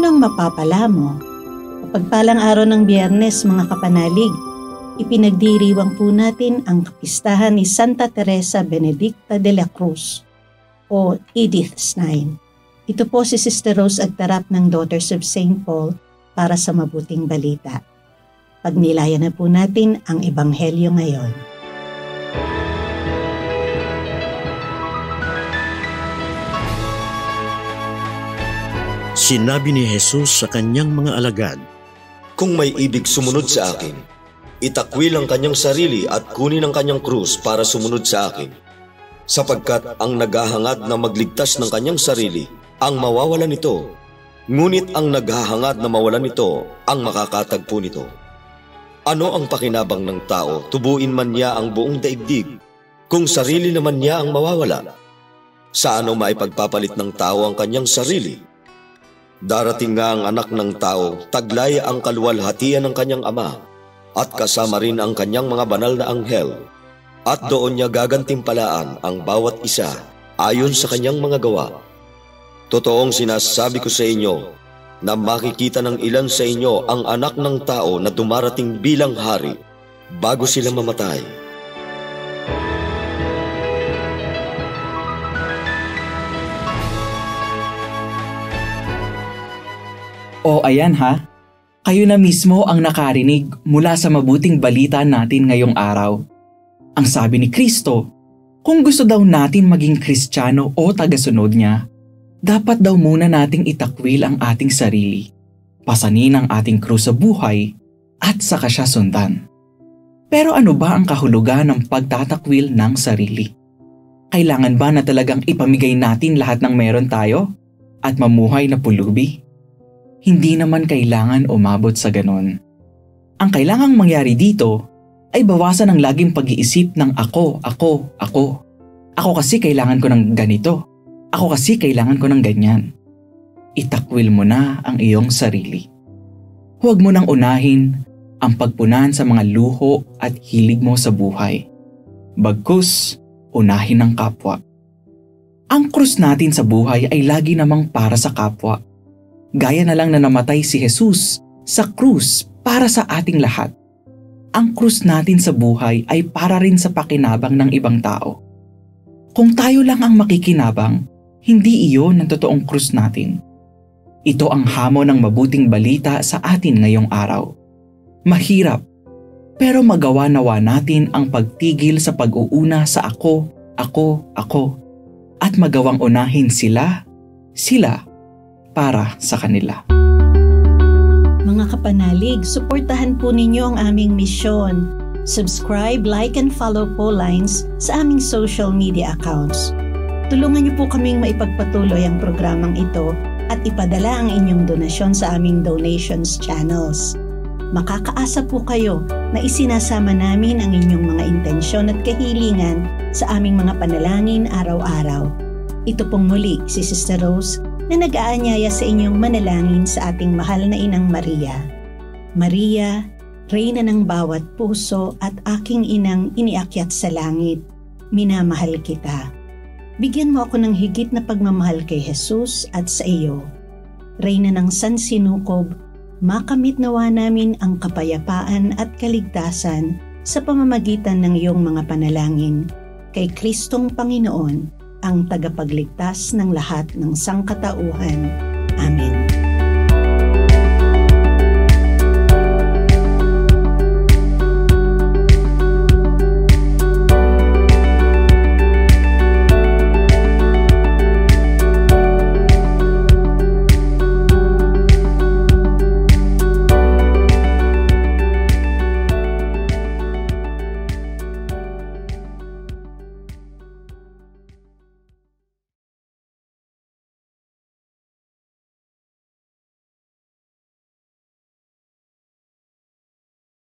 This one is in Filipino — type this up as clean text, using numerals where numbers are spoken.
Anong mapapala mo? Mapagpalang araw ng Biyernes, mga kapanalig. Ipinagdiriwang po natin ang kapistahan ni Santa Teresa Benedicta de la Cruz o Edith Stein. Ito po si Sister Rose Agtarap ng Daughters of St. Paul para sa mabuting balita. Pagnilayan na po natin ang Ebanghelyo ngayon. Sinabi ni Jesus sa kanyang mga alagad, "Kung may ibig sumunod sa akin, itakwil ang kanyang sarili at kunin ang kanyang krus para sumunod sa akin. Sapagkat ang naghahangad na magligtas ng kanyang sarili, ang mawawalan nito. Ngunit ang naghahangad na mawalan nito, ang makakatagpo nito. Ano ang pakinabang ng tao, tubuin man niya ang buong daigdig, kung sarili naman niya ang mawawala? Sa ano maipagpapalit ng tao ang kanyang sarili? Darating nga ang anak ng tao, taglay ang kaluwalhatian ng kanyang ama, at kasama rin ang kanyang mga banal na anghel, at doon niya gagantimpalaan ang bawat isa ayon sa kanyang mga gawa. Totoong sinasabi ko sa inyo, na makikita ng ilan sa inyo ang anak ng tao na dumarating bilang hari, bago sila mamatay." O ayan ha, kayo na mismo ang nakarinig mula sa mabuting balita natin ngayong araw. Ang sabi ni Kristo, kung gusto daw natin maging Kristiyano o tagasunod niya, dapat daw muna nating itakwil ang ating sarili, pasanin ang ating krus sa buhay, at saka siya sundan. Pero ano ba ang kahulugan ng pagtatakwil ng sarili? Kailangan ba na talagang ipamigay natin lahat ng meron tayo at mamuhay na pulubi? Hindi naman kailangan umabot sa ganon. Ang kailangang mangyari dito ay bawasan ang laging pag-iisip ng ako. Ako kasi kailangan ko ng ganito. Ako kasi kailangan ko ng ganyan. Itakwil mo na ang iyong sarili. Huwag mo nang unahin ang pagpunan sa mga luho at hilig mo sa buhay. Bagkus, unahin ang kapwa. Ang krus natin sa buhay ay lagi namang para sa kapwa. Gaya na lang na namatay si Jesus sa krus para sa ating lahat. Ang krus natin sa buhay ay para rin sa pakinabang ng ibang tao. Kung tayo lang ang makikinabang, hindi iyon ang totoong krus natin. Ito ang hamon ng mabuting balita sa atin ngayong araw. Mahirap, pero magawa nawa natin ang pagtigil sa pag-uuna sa ako, at magawang unahin sila, para sa kanila. Mga kapanalig, suportahan po ninyo ang aming misyon. Subscribe, like, and follow po lines sa aming social media accounts. Tulungan niyo po kaming maipagpatuloy ang programang ito at ipadala ang inyong donasyon sa aming donations channels. Makakaasa po kayo na isinasama namin ang inyong mga intensyon at kahilingan sa aming mga panalangin araw-araw. Ito pong muli si Sister Rose na nag-aanyaya sa inyong manalangin sa ating mahal na Inang Maria. Maria, Reyna ng bawat puso at aking inang iniakyat sa langit, minamahal kita. Bigyan mo ako ng higit na pagmamahal kay Jesus at sa iyo. Reyna ng sansinukob, makamit nawa namin ang kapayapaan at kaligtasan sa pamamagitan ng iyong mga panalangin kay Kristong Panginoon, ang tagapagligtas ng lahat ng sangkatauhan. Amen.